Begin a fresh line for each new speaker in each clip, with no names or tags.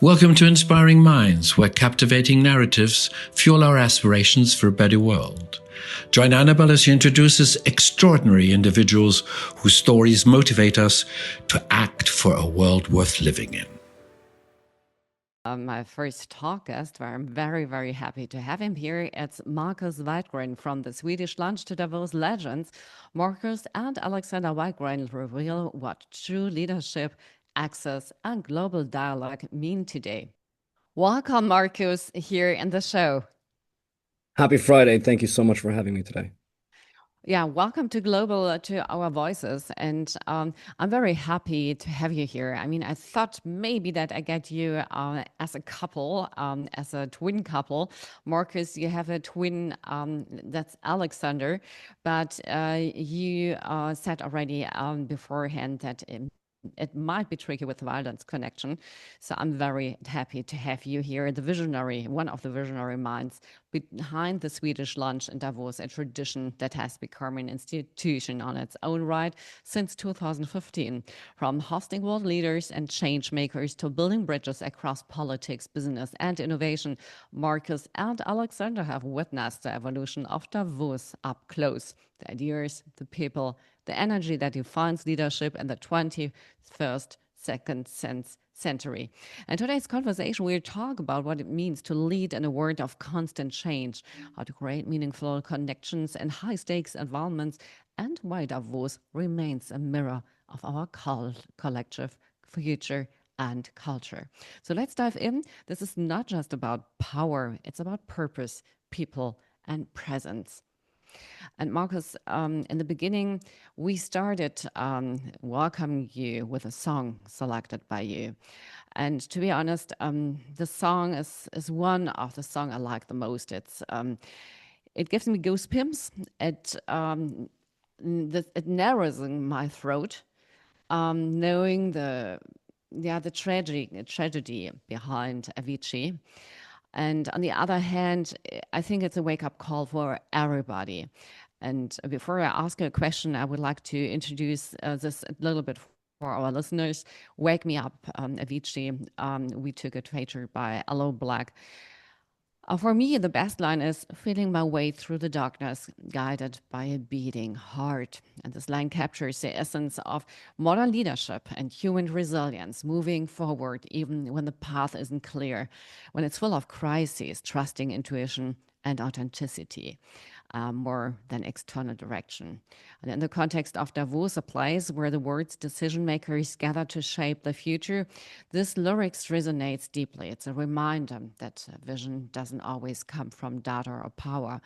Welcome to Inspiring Minds, where captivating narratives fuel our aspirations for a better world. Join Anabel as she introduces extraordinary individuals whose stories motivate us to act for a world worth living in.
My first talk guest, where I'm very, very happy to have him here. It's Marcus Widegren from the Swedish Lunch to Davos legends. Marcus and Alexander Widegren reveal what true leadership, access, and global dialogue mean today. Welcome, Marcus, here in the show.
Happy Friday. Thank you so much for having me today.
Yeah, welcome to Global, to our voices. And I'm very happy to have you here. I mean, I thought maybe that I get you as a couple, as a twin couple. Marcus, you have a twin, that's Alexander, but you said already beforehand that it might be tricky with the violence connection. So I'm very happy to have you here, the visionary, one of the visionary minds behind the Swedish Lunch in Davos, a tradition that has become an institution on its own right since 2015. From hosting world leaders and change makers to building bridges across politics, business, and innovation, Marcus and Alexander have witnessed the evolution of Davos up close. The ideas, the people, the energy that defines leadership in the 21st century. And today's conversation, we'll talk about what it means to lead in a world of constant change, how to create meaningful connections and high-stakes environments, and why Davos remains a mirror of our collective future and culture. So let's dive in. This is not just about power, it's about purpose, people, and presence. And Marcus, in the beginning, we started welcoming you with a song selected by you. And to be honest, the song is one of the songs I like the most. It gives me goosebumps. It narrows in my throat, knowing the tragedy behind Avicii. And on the other hand, I think it's a wake-up call for everybody. And before I ask a question, I would like to introduce this a little bit for our listeners. Wake Me Up, Avicii. We took it featured by Aloe Black. For me, the best line is feeling my way through the darkness, guided by a beating heart. And this line captures the essence of modern leadership and human resilience, moving forward even when the path isn't clear, when it's full of crises, trusting intuition and authenticity. More than external direction. And in the context of Davos, a place where the words decision makers gather to shape the future, this lyrics resonates deeply. It's a reminder that vision doesn't always come from data or power,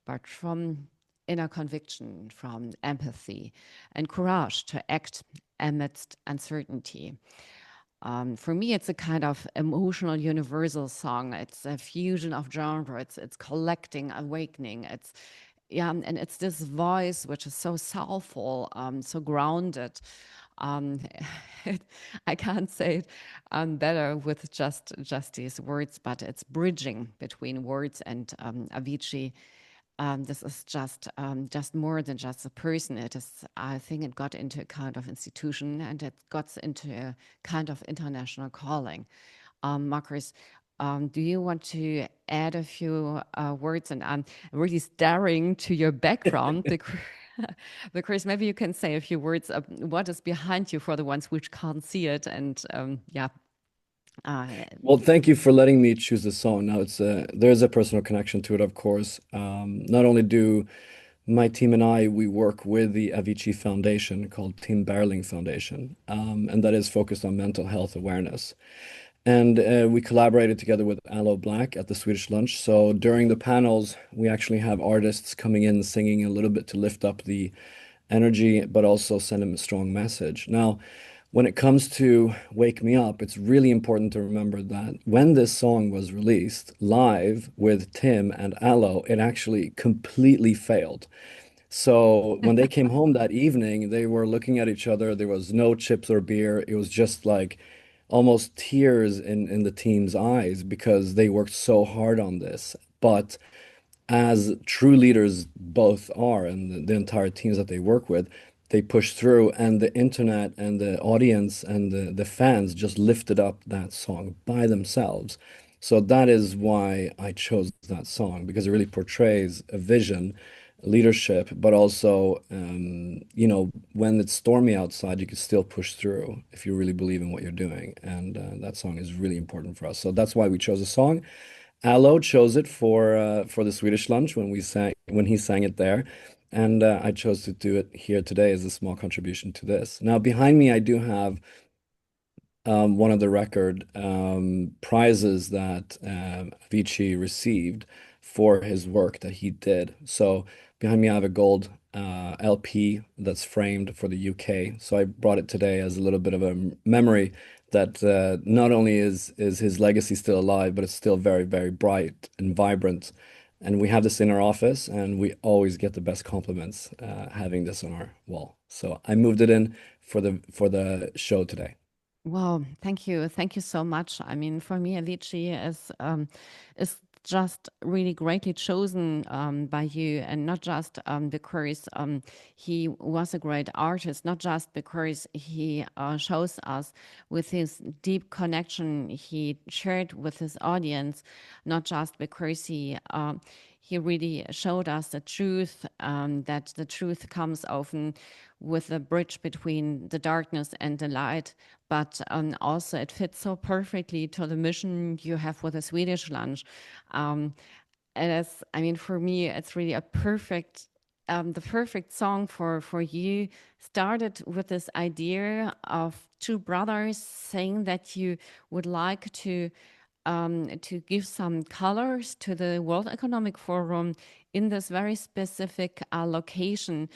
but from inner conviction, from empathy and courage to act amidst uncertainty. For me, it's a kind of emotional universal song. It's a fusion of genre. It's collecting, awakening. And it's this voice which is so soulful, so grounded. I can't say it better with just these words, but it's bridging between words and Avicii. This is just more than just a person. It is, I think it got into a kind of institution and it got into a kind of international calling. Marcus, do you want to add a few words? And I'm really staring to your background because maybe you can say a few words of what is behind you for the ones which can't see it. And yeah.
Well, thank you for letting me choose the song. Now, there's a personal connection to it, of course. Not only do my team and we work with the Avicii Foundation called Tim Berling Foundation, and that is focused on mental health awareness. And we collaborated together with Aloe Black at the Swedish Lunch. So during the panels, we actually have artists coming in singing a little bit to lift up the energy, but also send them a strong message. Now, when it comes to Wake Me Up, it's really important to remember that when this song was released live with Tim and Aloe, it actually completely failed. So when they came home that evening, they were looking at each other. There was no chips or beer. It was just like almost tears in the team's eyes because they worked so hard on this. But as true leaders both are, and the entire teams that they work with, they pushed through, and the internet and the audience and the fans just lifted up that song by themselves. So that is why I chose that song, because it really portrays a vision, leadership, but also, when it's stormy outside, you can still push through if you really believe in what you're doing. And that song is really important for us. So that's why we chose the song. Allo chose it for the Swedish Lunch when he sang it there, and I chose to do it here today as a small contribution to this. Now behind me, I do have one of the record prizes that Avicii received for his work that he did. So behind me, I have a gold LP that's framed for the UK. So I brought it today as a little bit of a memory that not only is his legacy still alive, but it's still very, very bright and vibrant. And we have this in our office, and we always get the best compliments having this on our wall. So I moved it in for the show today.
Wow, thank you. Thank you so much. I mean, for me, Avicii is just really greatly chosen by you, and not just because he was a great artist, not just because he shows us with his deep connection he shared with his audience, not just because he really showed us the truth, that the truth comes often with a bridge between the darkness and the light, but also it fits so perfectly to the mission you have with the Swedish Lunch. And I mean, for me, it's really the perfect song for you. Started with this idea of two brothers saying that you would like to give some colors to the World Economic Forum in this very specific location,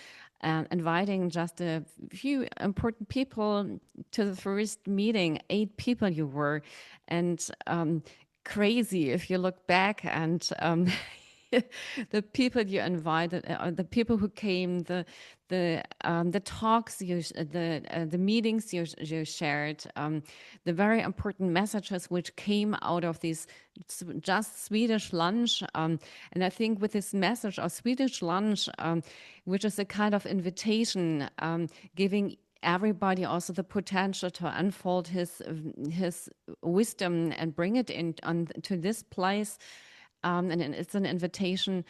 inviting just a few important people to the first meeting, 8 people you were, and crazy if you look back and the people you invited, the people who came, the talks the meetings you shared, the very important messages which came out of this just Swedish Lunch, and I think with this message of Swedish Lunch, which is a kind of invitation, giving everybody also the potential to unfold his wisdom and bring it to this place. And it's an invitation,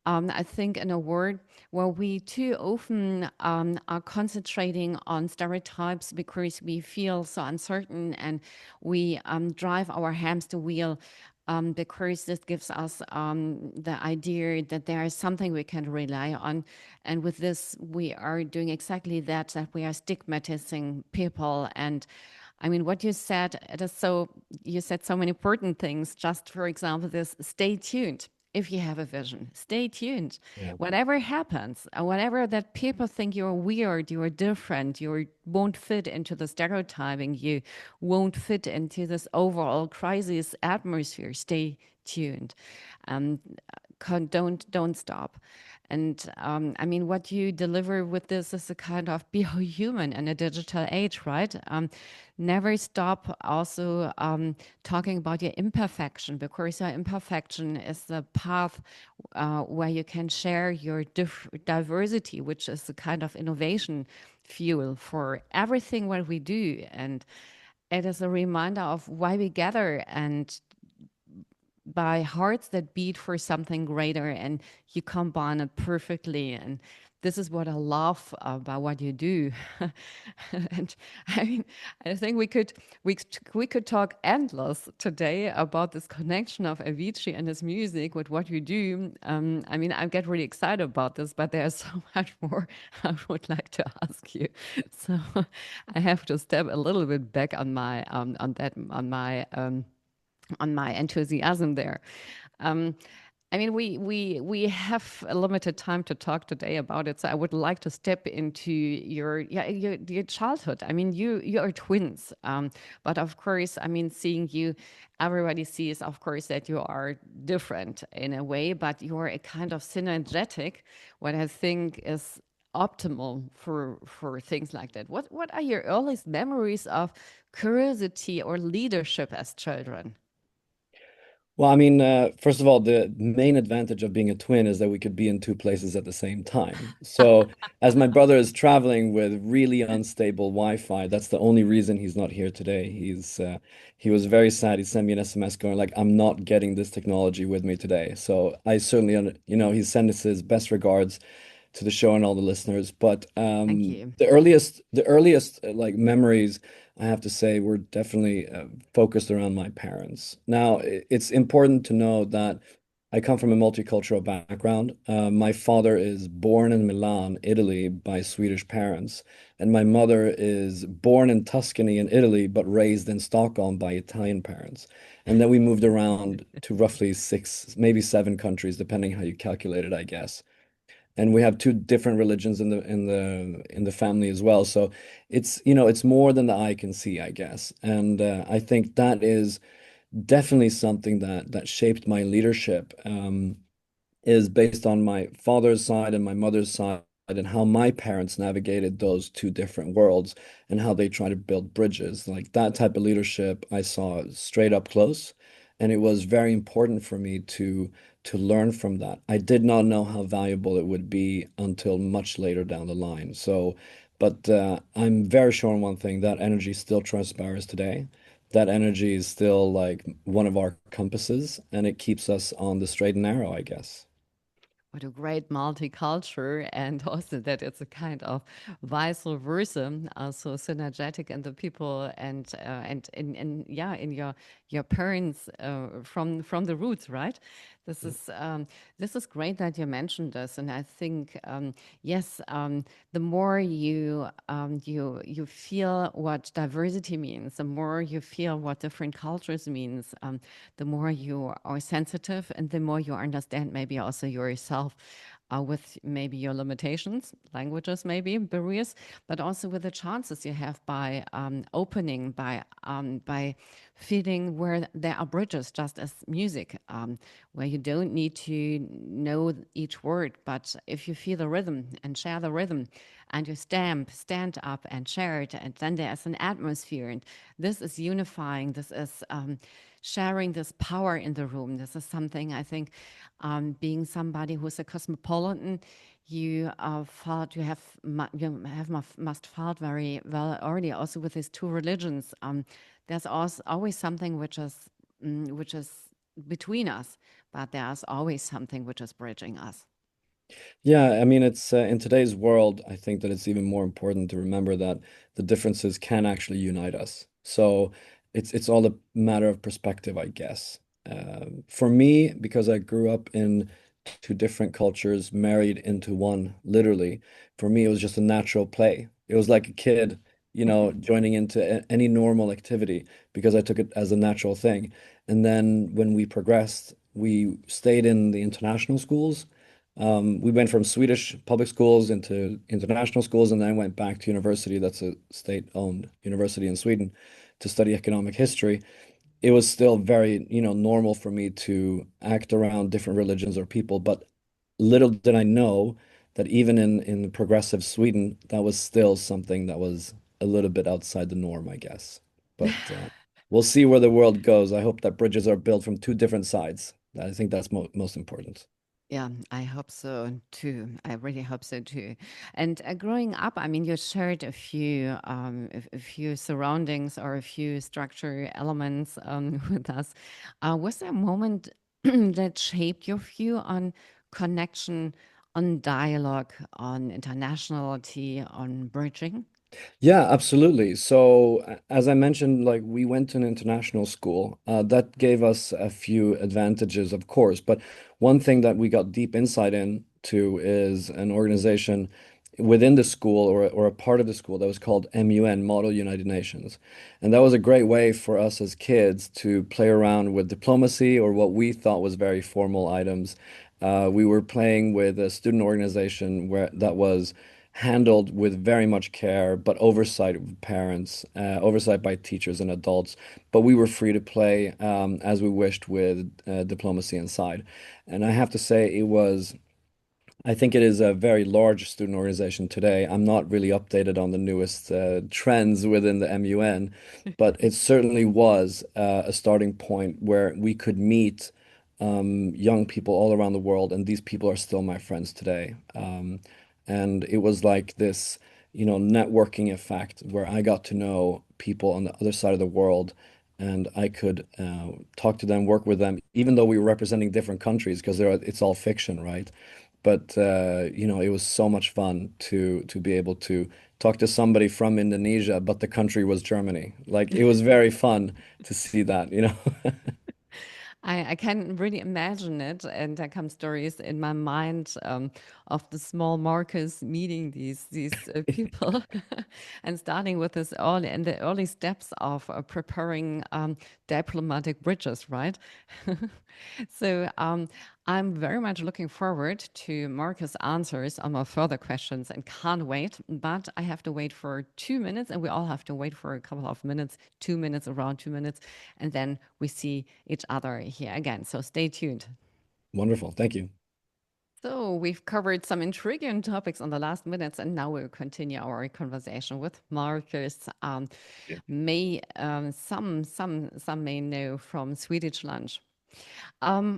I think, in a world where we too often are concentrating on stereotypes because we feel so uncertain, and we drive our hamster wheel because this gives us the idea that there is something we can rely on. And with this, we are doing exactly that we are stigmatizing people. And I mean, what you said, you said so many important things. Just for example, this stay tuned. If you have a vision, stay tuned.
Yeah.
Whatever happens, whatever that people think you're weird, you're different, you won't fit into the stereotyping, you won't fit into this overall crisis atmosphere, stay tuned. Um, don't stop. And I mean, what you deliver with this is a kind of be human in a digital age, right? Never stop also talking about your imperfection, because your imperfection is the path where you can share your diversity, which is a kind of innovation fuel for everything what we do. And it is a reminder of why we gather, and by hearts that beat for something greater, and you combine it perfectly. And this is what I love about what you do. And I mean, I think we could talk endless today about this connection of Avicii and his music with what you do. I mean, I get really excited about this, but there's so much more I would like to ask you. So I have to step a little bit back on my enthusiasm there. Um, I mean, we have a limited time to talk today about it, so I would like to step into your childhood. I mean, you are twins, but of course, I mean, seeing you, everybody sees, of course, that you are different in a way, but you are a kind of synergetic, what I think is optimal for things like that. What are your earliest memories of curiosity or leadership as children?
Well, I mean, first of all, the main advantage of being a twin is that we could be in two places at the same time. So, as my brother is traveling with really unstable Wi-Fi, that's the only reason he's not here today. He was very sad. He sent me an SMS going like, "I'm not getting this technology with me today." So, I certainly, he sent us his best regards to the show and all the listeners. But
Thank you.
the earliest like memories, I have to say, were definitely focused around my parents. Now, it's important to know that I come from a multicultural background. My father is born in Milan, Italy, by Swedish parents, and my mother is born in Tuscany in Italy, but raised in Stockholm by Italian parents. And then we moved around to roughly six, maybe seven countries, depending how you calculate it, I guess. And we have two different religions in the family as well. So it's more than the eye can see, I guess. And I think that is definitely something that shaped my leadership. Is based on my father's side and my mother's side, and how my parents navigated those two different worlds and how they try to build bridges. Like that type of leadership I saw straight up close, and it was very important for me to learn from that. I did not know how valuable it would be until much later down the line. So, but I'm very sure on one thing, that energy still transpires today. That energy is still like one of our compasses, and it keeps us on the straight and narrow, I guess.
What a great multicultural, and also that it's a kind of vice versa, so synergetic in the people and in yeah in your parents from the roots, right? This is um, this is great that you mentioned this, and I think yes, the more you feel what diversity means, the more you feel what different cultures means, the more you are sensitive and the more you understand maybe also yourself with maybe your limitations, languages, maybe barriers, but also with the chances you have by opening, by feeling where there are bridges, just as music, where you don't need to know each word, but if you feel the rhythm and share the rhythm, and you stand up and share it, and then there's an atmosphere, and this is unifying. This is sharing this power in the room. This is something I think, being somebody who's a cosmopolitan, you felt must felt very well already. Also with these two religions, there's also always something which is between us, but there's always something which is bridging us.
Yeah, I mean, it's in today's world, I think that it's even more important to remember that the differences can actually unite us. So it's all a matter of perspective, I guess. For me, because I grew up in two different cultures, married into one, literally, for me, it was just a natural play. It was like a kid, joining into any normal activity because I took it as a natural thing. And then when we progressed, we stayed in the international schools. We went from Swedish public schools into international schools, and then went back to university. That's a state-owned university in Sweden to study economic history. It was still very, normal for me to act around different religions or people, but little did I know that even in progressive Sweden, that was still something that was a little bit outside the norm, I guess. But we'll see where the world goes. I hope that bridges are built from two different sides. I think that's mo most important.
Yeah, I hope so too. I really hope so too. And growing up, I mean, you shared a few surroundings or a few structure elements with us. Was there a moment that shaped your view on connection, on dialogue, on internationality, on bridging?
Yeah, absolutely. So, as I mentioned, like we went to an international school. That gave us a few advantages, of course. But one thing that we got deep insight into is an organization within the school, or a part of the school, that was called MUN, Model United Nations. And that was a great way for us as kids to play around with diplomacy, or what we thought was very formal items. We were playing with a student organization where that was handled with very much care, but oversight of parents, oversight by teachers and adults. But we were free to play as we wished with diplomacy inside. And I have to say, I think it is a very large student organization today. I'm not really updated on the newest trends within the MUN, but it certainly was a starting point where we could meet young people all around the world, and these people are still my friends today. And it was like this, networking effect where I got to know people on the other side of the world, and I could talk to them, work with them, even though we were representing different countries, because it's all fiction, right? But it was so much fun to be able to talk to somebody from Indonesia, but the country was Germany. Like it was very fun to see that.
I can really imagine it, and there come stories in my mind of the small Marcus meeting these people, and starting with this early and the early steps of preparing diplomatic bridges, right? So I'm very much looking forward to Marcus' answers on my further questions and can't wait. But I have to wait for 2 minutes, and we all have to wait for a couple of minutes, 2 minutes, around 2 minutes, and then we see each other here again. So stay tuned.
Wonderful. Thank you.
So we've covered some intriguing topics on the last minutes, and now we'll continue our conversation with Marcus.
Yeah.
Some may know from Swedish Lunch.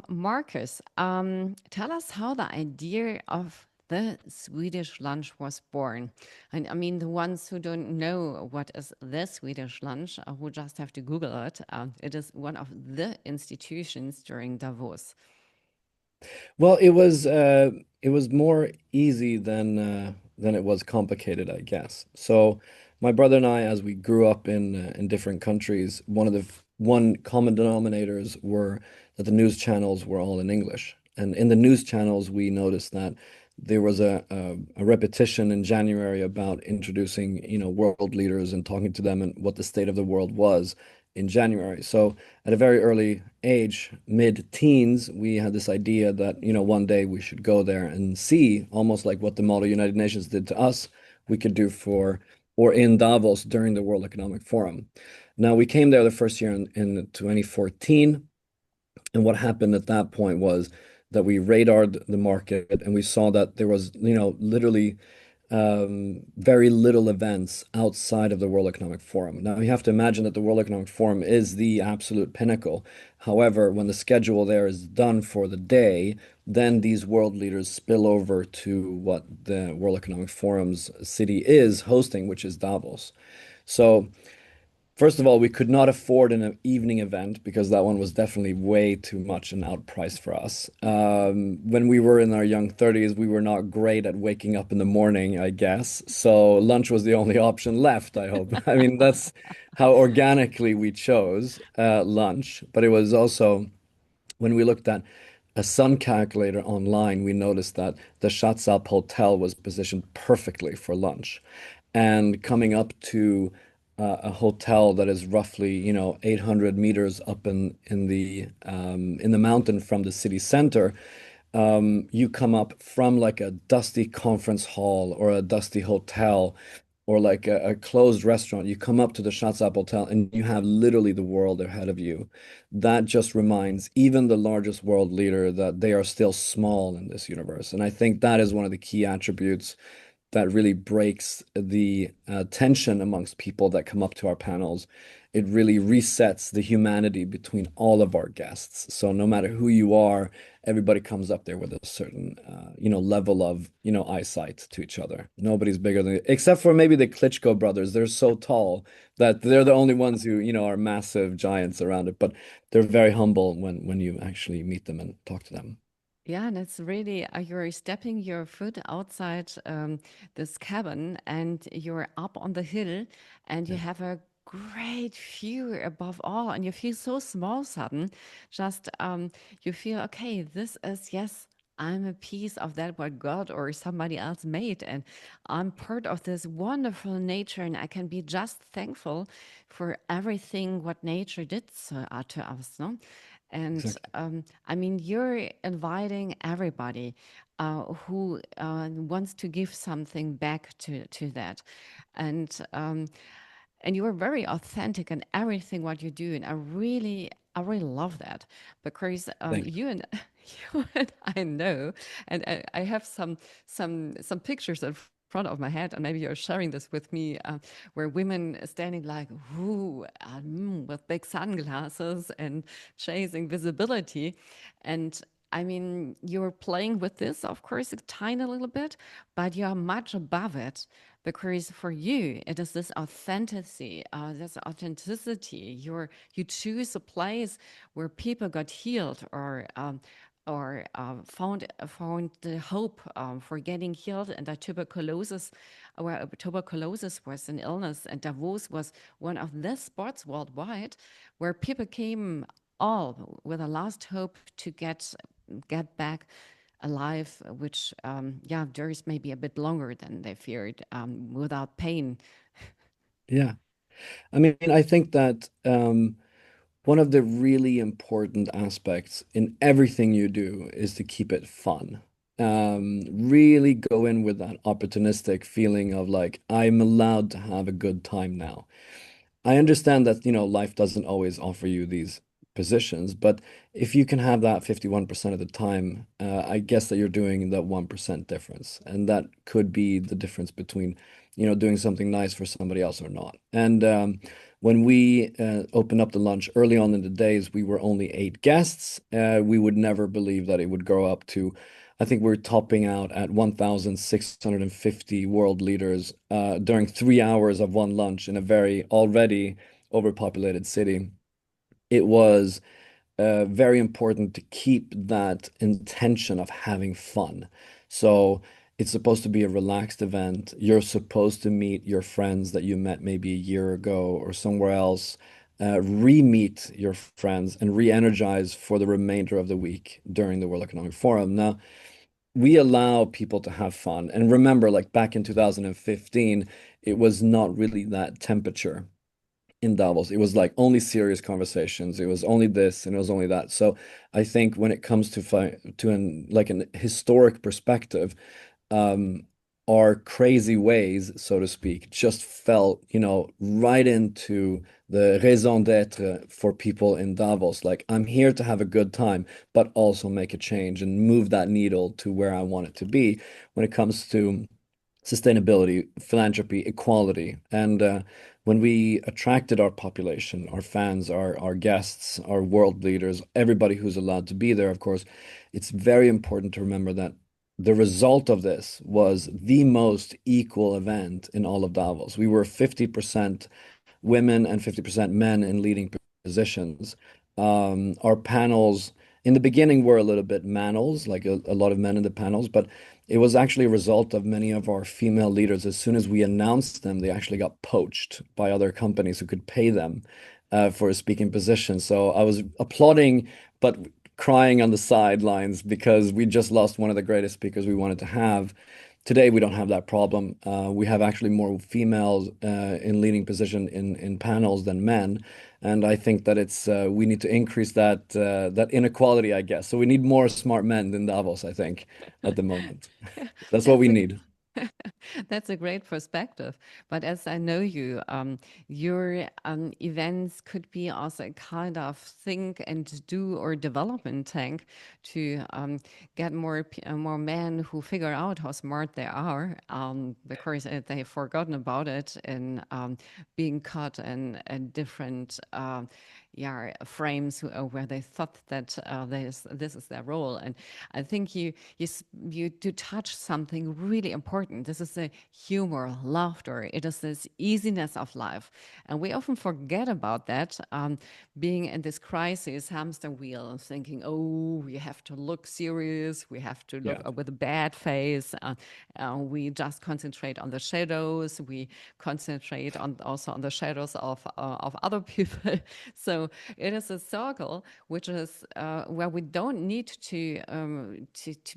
Marcus, tell us how the idea of the Swedish lunch was born. And I mean, the ones who don't know what is the Swedish lunch, who just have to Google it, it is one of the institutions during Davos.
Well, it was more easy than it was complicated, I guess. So my brother and I, as we grew up in different countries, one common denominators were that the news channels were all in English. And in the news channels, we noticed that there was a repetition in January about introducing, world leaders and talking to them and what the state of the world was in January. So at a very early age, mid-teens, we had this idea that, one day we should go there and see, almost like what the Model United Nations did to us, we could do or in Davos during the World Economic Forum. Now, we came there the first year in 2014, and what happened at that point was that we radared the market and we saw that there was, literally very little events outside of the World Economic Forum. Now, you have to imagine that the World Economic Forum is the absolute pinnacle. However, when the schedule there is done for the day, then these world leaders spill over to what the World Economic Forum's city is hosting, which is Davos. So, first of all, we could not afford an evening event because that one was definitely way too much an outprice for us. When we were in our young 30s, we were not great at waking up in the morning, I guess. So lunch was the only option left, I hope. I mean, that's how organically we chose lunch. But it was also when we looked at a sun calculator online, we noticed that the Schatzalp Hotel was positioned perfectly for lunch. And coming up to a hotel that is roughly, 800 meters up in the mountain from the city center, you come up from like a dusty conference hall or a dusty hotel or like a closed restaurant. You come up to the Schatzalp Hotel and you have literally the world ahead of you. That just reminds even the largest world leader that they are still small in this universe. And I think that is one of the key attributes that really breaks the tension amongst people that come up to our panels. It really resets the humanity between all of our guests. So no matter who you are, everybody comes up there with a certain, level of, eyesight to each other. Nobody's bigger than, except for maybe the Klitschko brothers. They're so tall that they're the only ones who, are massive giants around it. But they're very humble when you actually meet them and talk to them.
Yeah, and it's really, you're stepping your foot outside this cabin and you're up on the hill and you
Yeah.
have a great view above all and you feel so small sudden. Just you feel, okay, this is, yes, I'm a piece of that what God or somebody else made and I'm part of this wonderful nature and I can be just thankful for everything what nature did to us, no? And
Exactly.
I mean, you're inviting everybody who wants to give something back to that, and um, and you are very authentic in everything what you do. And I really I really love that because
Thank you.
you and you and I know, and I have some pictures in front of my head, and maybe you're sharing this with me, where women standing like whoo with big sunglasses and chasing visibility, and I mean, you're playing with this, of course, a tiny little bit, but you're much above it because for you, it is this authenticity. You choose a place where people got healed or found the hope for getting healed, and that tuberculosis, where tuberculosis was an illness, and Davos was one of the spots worldwide where people came all with a last hope to get back alive, which duries maybe a bit longer than they feared, without pain.
Yeah. I mean, I think that one of the really important aspects in everything you do is to keep it fun. Really go in with that opportunistic feeling of like, I'm allowed to have a good time now. I understand that, life doesn't always offer you these positions, but if you can have that 51% of the time, I guess that you're doing that 1% difference. And that could be the difference between, doing something nice for somebody else or not. And when we opened up the lunch early on in the days, we were only 8 guests. We would never believe that it would grow up to, I think we're topping out at 1,650 world leaders during 3 hours of one lunch in a very already overpopulated city. It was very important to keep that intention of having fun. So it's supposed to be a relaxed event. You're supposed to meet your friends that you met maybe a year ago or somewhere else, re-meet your friends and re-energize for the remainder of the week during the World Economic Forum. Now, we allow people to have fun. And remember, like back in 2015, it was not really that temperature in Davos. It was like only serious conversations. It was only this and it was only that. So I think when it comes to an historic perspective, um, our crazy ways, so to speak, just fell, right into the raison d'être for people in Davos. Like, I'm here to have a good time, but also make a change and move that needle to where I want it to be when it comes to sustainability, philanthropy, equality. And when we attracted our population, our fans, our guests, our world leaders, everybody who's allowed to be there, of course, it's very important to remember that the result of this was the most equal event in all of Davos. We were 50% women and 50% men in leading positions. Our panels in the beginning were a little bit manels, like a lot of men in the panels, but it was actually a result of many of our female leaders. As soon as we announced them, they actually got poached by other companies who could pay them for a speaking position. So I was applauding, but crying on the sidelines because we just lost one of the greatest speakers we wanted to have. Today, we don't have that problem. We have actually more females in leading position in panels than men, and I think that it's we need to increase that inequality, I guess. So we need more smart men than Davos, I think, at the moment. That's what
That's
we
a
need.
that's a great perspective. But as I know you, your events could be also a kind of think and do or development tank to get more men who figure out how smart they are, because they've forgotten about it in being caught in different frames where they thought that this is their role. And I think you do touch something really important. This is the humor, laughter. It is this easiness of life, and we often forget about that. Being in this crisis hamster wheel, thinking, "Oh, we have to look serious. We have to look
Yeah.
with a bad face." We just concentrate on the shadows. We concentrate on also on the shadows of other people. So it is a circle, which is where we don't need to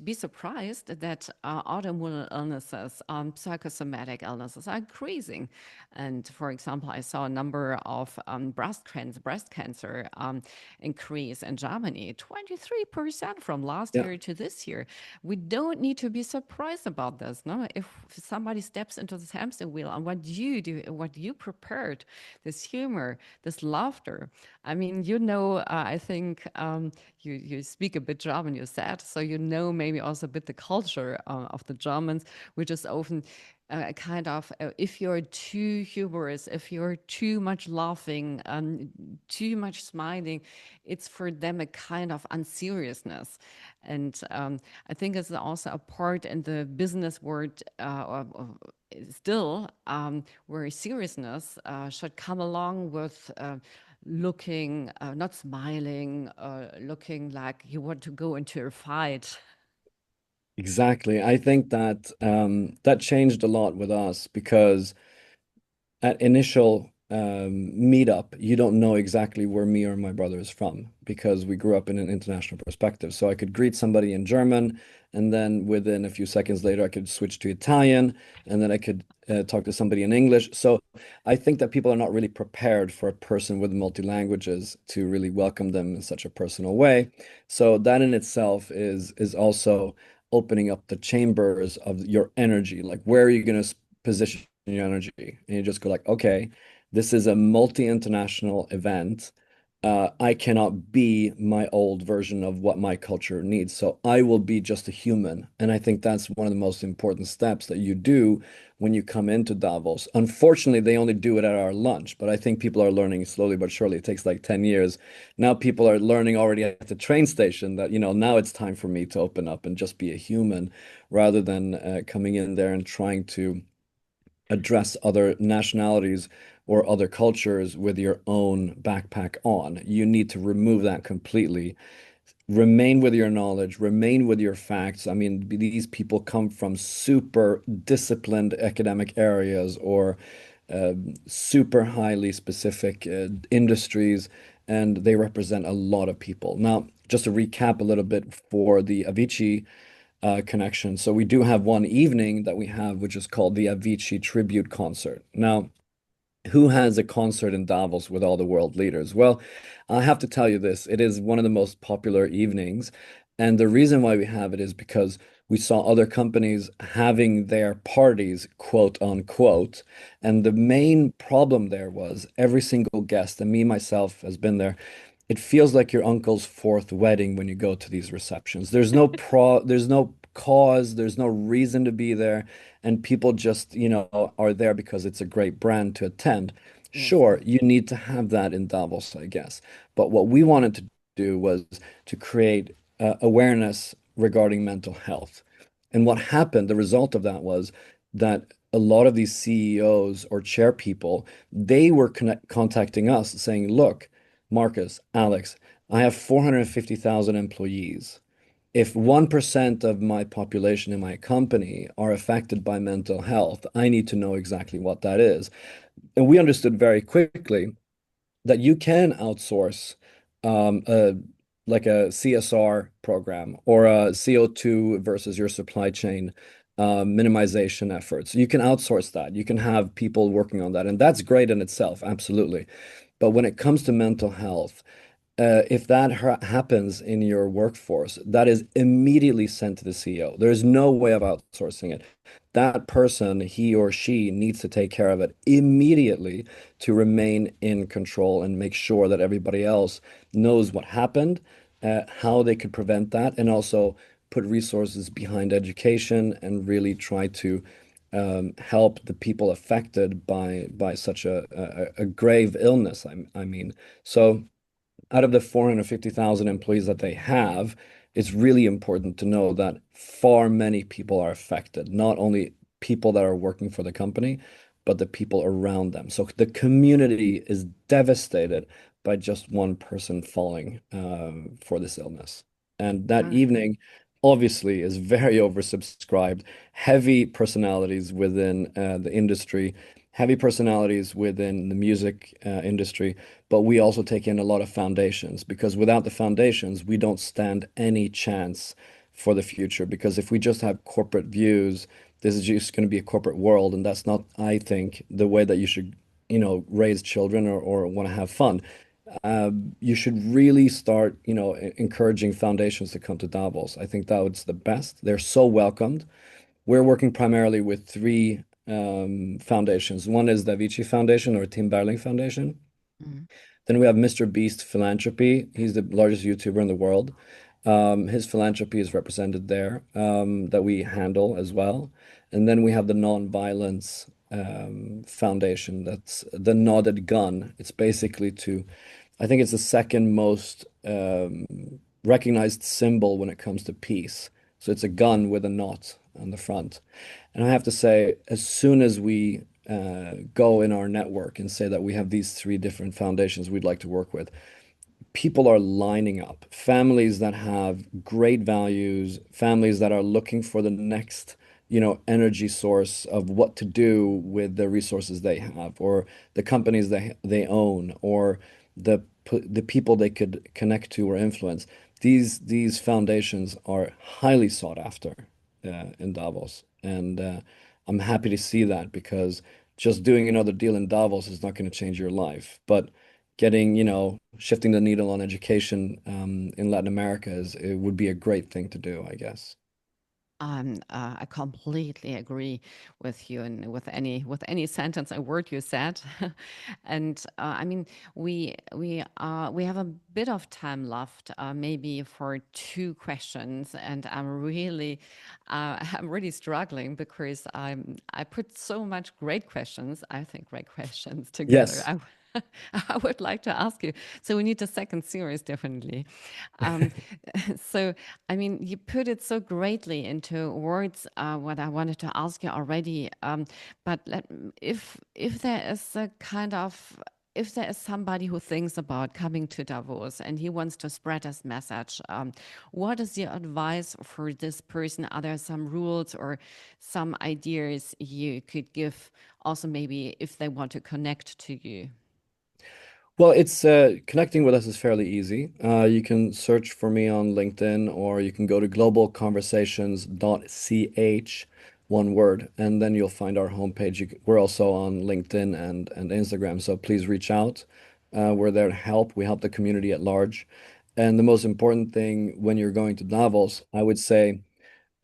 be surprised that autoimmune illnesses, psychosomatic illnesses are increasing. And for example, I saw a number of breast cancer increase in Germany, 23% from last
Yeah.
year to this year. We don't need to be surprised about this. No, if somebody steps into this hamster wheel and what you do, what you prepared, this humor, this laughter, I mean, I think you speak a bit German, you said, so maybe also a bit the culture of the Germans, which is often kind of if you're too humorous, if you're too much laughing, too much smiling, it's for them a kind of unseriousness. And I think it's also a part in the business world still where seriousness should come along with looking, not smiling, looking like you want to go into a fight.
Exactly. I think that that changed a lot with us because at initial meetup, you don't know exactly where me or my brother is from because we grew up in an international perspective. So I could greet somebody in German, and then within a few seconds later, I could switch to Italian, and then I could talk to somebody in English. So I think that people are not really prepared for a person with multi languages to really welcome them in such a personal way. So that in itself is also opening up the chambers of your energy. Like, where are you going to position your energy? And you just go like, okay, this is a multi-international event. I cannot be my old version of what my culture needs. So I will be just a human. And I think that's one of the most important steps that you do when you come into Davos. Unfortunately, they only do it at our lunch, but I think people are learning slowly but surely. It takes like 10 years. Now people are learning already at the train station that, now it's time for me to open up and just be a human rather than coming in there and trying to address other nationalities or other cultures with your own backpack on. You need to remove that completely. Remain with your knowledge, remain with your facts. I mean, these people come from super disciplined academic areas or super highly specific industries, and they represent a lot of people. Now, just to recap a little bit for the Avicii connection. So we do have one evening that we have, which is called the Avicii Tribute Concert. Now, who has a concert in Davos with all the world leaders? Well, I have to tell you this, it is one of the most popular evenings. And the reason why we have it is because we saw other companies having their parties, quote unquote. And the main problem there was every single guest, and me myself has been there, it feels like your uncle's fourth wedding when you go to these receptions. There's no cause, there's no reason to be there, and people just, are there because it's a great brand to attend.
Yes.
Sure, you need to have that in Davos, I guess. But what we wanted to do was to create awareness regarding mental health. And what happened, the result of that was that a lot of these CEOs or chair people, they were contacting us saying, look, Marcus, Alex, I have 450,000 employees. If 1% of my population in my company are affected by mental health, I need to know exactly what that is. And we understood very quickly that you can outsource a like a CSR program or a CO2 versus your supply chain minimization efforts. You can outsource that. You can have people working on that, and that's great in itself, absolutely. But when it comes to mental health, if that happens in your workforce, that is immediately sent to the CEO. There's no way of outsourcing it. That person, he or she, needs to take care of it immediately to remain in control and make sure that everybody else knows what happened, how they could prevent that, and also put resources behind education and really try to help the people affected by such a grave illness. I mean, so out of the 450,000 employees that they have, it's really important to know that far many people are affected, not only people that are working for the company, but the people around them. So the community is devastated by just one person falling for this illness. And that
Ah,
evening, obviously, is very oversubscribed. Heavy personalities within the industry, heavy personalities within the music industry, but we also take in a lot of foundations because without the foundations, we don't stand any chance for the future. Because if we just have corporate views, this is just going to be a corporate world, and that's not, I think, the way that you should, raise children or want to have fun. You should really start, encouraging foundations to come to Davos. I think that was the best. They're so welcomed. We're working primarily with three foundations. One is the Avicii Foundation or Tim Berling Foundation.
mm.
Then we have Mr. Beast Philanthropy. He's the largest YouTuber in the world. His philanthropy is represented there, that we handle as well. And then we have the Nonviolence Foundation. That's the Nodded Gun. It's basically to, I think it's the second most recognized symbol when it comes to peace. So it's a gun with a knot on the front. And I have to say, as soon as we go in our network and say that we have these three different foundations we'd like to work with, people are lining up. Families that have great values, families that are looking for the next, energy source of what to do with the resources they have, or the companies they own, or the people they could connect to or influence. These foundations are highly sought after in Davos, and I'm happy to see that, because just doing another deal in Davos is not going to change your life, but getting, shifting the needle on education in Latin America it would be a great thing to do, I guess.
I completely agree with you, and with any sentence or word you said. And I mean, we have a bit of time left, maybe for two questions, and I'm really struggling because I put so much great questions. I think great questions together.
Yes.
I would like to ask you. So we need a second series, definitely. Um, so, I mean, you put it so greatly into words, what I wanted to ask you already. But if there is a kind of if there is somebody who thinks about coming to Davos and he wants to spread his message, what is your advice for this person? Are there some rules or some ideas you could give? Also, maybe if they want to connect to you.
Well, it's connecting with us is fairly easy. You can search for me on LinkedIn, or you can go to globalconversations.ch, one word, and then you'll find our homepage. We're also on LinkedIn and Instagram, so please reach out. We're there to help. We help the community at large. And the most important thing when you're going to Davos, I would say,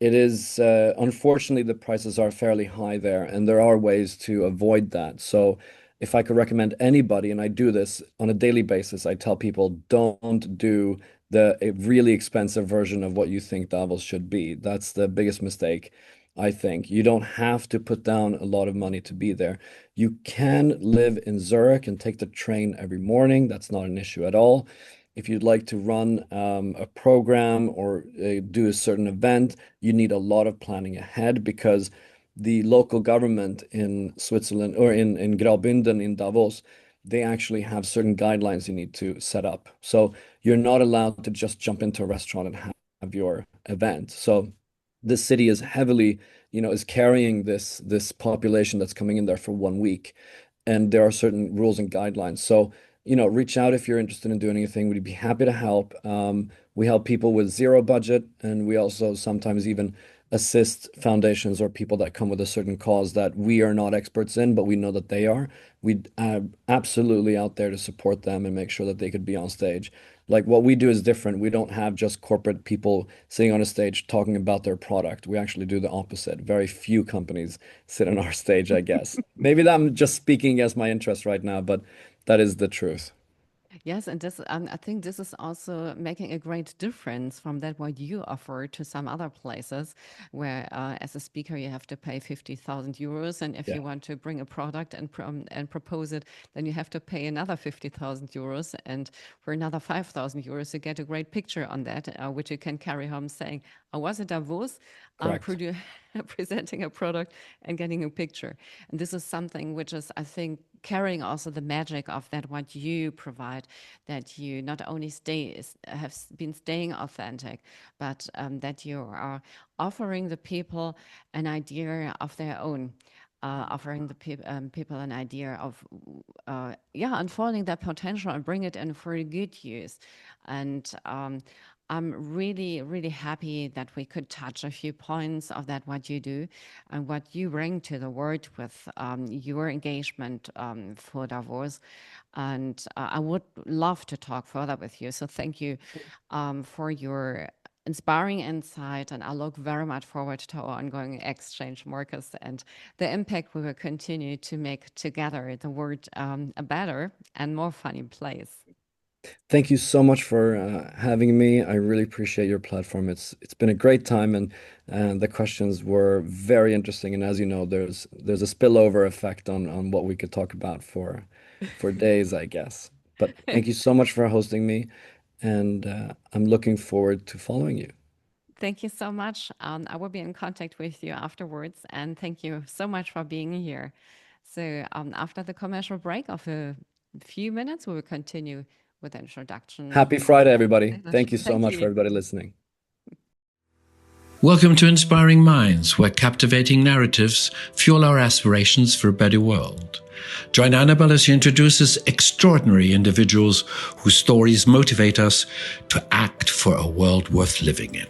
it is, unfortunately, the prices are fairly high there, and there are ways to avoid that. So, if I could recommend anybody, and I do this on a daily basis, I tell people don't do a really expensive version of what you think Davos should be. That's the biggest mistake, I think. You don't have to put down a lot of money to be there. You can live in Zurich and take the train every morning. That's not an issue at all. If you'd like to run a program or do a certain event, you need a lot of planning ahead, because the local government in Switzerland, or in Graubünden in Davos, they actually have certain guidelines you need to set up. So you're not allowed to just jump into a restaurant and have your event. So this city is heavily, is carrying this population that's coming in there for 1 week, and there are certain rules and guidelines. So, reach out if you're interested in doing anything. We'd be happy to help. We help people with zero budget, and we also sometimes even assist foundations or people that come with a certain cause that we are not experts in, but we know that they are. We absolutely out there to support them and make sure that they could be on stage. Like, what we do is different. We don't have just corporate people sitting on a stage talking about their product. We actually do the opposite. Very few companies sit on our stage, I guess. Maybe that I'm just speaking as my interest right now, but that is the truth.
Yes, and this I think this is also making a great difference from that what you offer to some other places, where as a speaker you have to pay 50,000 euros, and if
Yeah,
you want to bring a product and propose it, then you have to pay another 50,000 euros, and for another 5,000 euros you get a great picture on that, which you can carry home saying, "I was at Davos,
correct.
presenting a product and getting a picture," and this is something which is, I think, carrying also the magic of that what you provide, that you not only have been staying authentic, but that you are offering the people an idea of their own, offering the people an idea of unfolding their potential and bring it in for a good use. And I'm really, really happy that we could touch a few points of that, what you do and what you bring to the world with your engagement for Davos. And I would love to talk further with you. So thank you for your inspiring insight, and I look very much forward to our ongoing exchange, Marcus, and the impact we will continue to make together the world a better and more funny place.
Thank you so much for having me. I really appreciate your platform. It's been a great time, and the questions were very interesting. And as you know, there's a spillover effect on what we could talk about for days, I guess. But thank you so much for hosting me, and I'm looking forward to following you.
Thank you so much. I will be in contact with you afterwards, and thank you so much for being here. So after the commercial break of a few minutes, we will continue with the introduction.
Happy Friday, everybody. Thank you so
Thank
much
you.
for everybody listening.
Welcome to Inspiring Minds, where captivating narratives fuel our aspirations for a better world. Join Anabel as she introduces extraordinary individuals whose stories motivate us to act for a world worth living in.